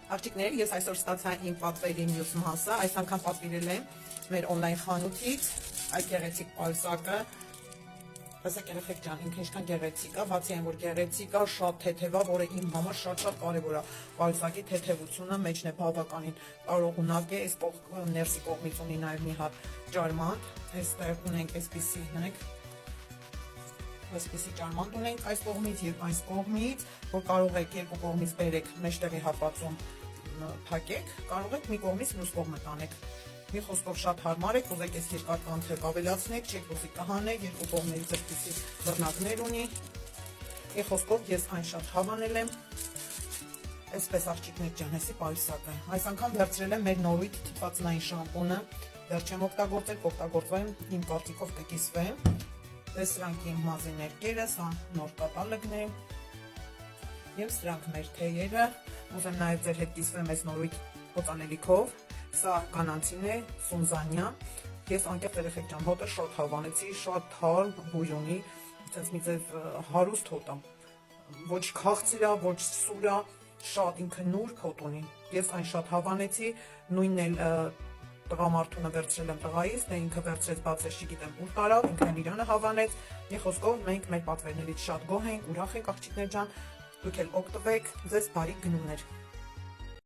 Աղջիկներ, ես այսօր ստացա իմ պատվերի մյուս մասը, այս անգամ պատվիրել եմ մեր օնլայն խանութից այդ գեղեցիկ պայուսակը։ Ասեք երեխեք ջան, ինքը ինչքան գեղեցիկ է, բացի այն որ գեղեցիկ է, շատ թեթև է, որը իմ համար շատ կարևոր է։ Պայուսակի թեթևությունը մեջն է բավականին տարողունակ է, այս ներսի կողմից ունի նաև մի հատ ջարմանտ, այստեղ ունենք այսպիսի, նայեք, այսպիսի ջարմանտ ունենք այս կողմից եւ այս կողմից, որ կարող եք երկու կողմից բերեք, մեջտեղի հատվածում փակեք, կարող եք մի կողմից մյուս կողմը տանեք։ Մի խոսքով շատ հարմար է, կուզեք այս երկար կանթը ավելացնեք, չեք ուզի կհանեք, երկու կողմերից այսպիսի բռնակներ ունի։ Մի խոսքով ես այն շատ հավանել եմ։ Այսպես աղջիկներ ջան, էսի պայուսակը։ Այս անգամ վերցրել եմ մեր նորույթ թիթվածնային շամպունը, դեռ չեմ օգտագործել, կօգտագործեմ, իմ կարծիքով կկիսվեմ։ Դες սրանք իմ մազի ներկերը, սա նոր կատալոգն է։ Եվ սրանք մեր թեյերը, ուզեմ նաև ձեր հետ կիսվեմ այս նորույթ օծանելիքով, սա կանանցին է, սունզանյա, ես անկեղծ երեխեք ջան, հոտը շատ հավանեցի, շատ թարմ բույր ունի, ցած մի ձև հարուստ հոտ է, ոչ քաղցր է, ոչ սուր է, շատ ինքը նուրբ հոտ ունի, ես այն շատ հավանեցի, նույնն էլ տղամարդունը վերցրել եմ տղայից, դե ինքը վերցրեց բացեց, չգիտեմ ուր տարավ, ինքն իրանը հավանեց, մի խոսքով մենք մեր պատվերներից շատ գոհ ենք, ուրախ ենք աղջիկներ ջան, դուք էլ օգտվեք, ձեզ բարի գնումներ։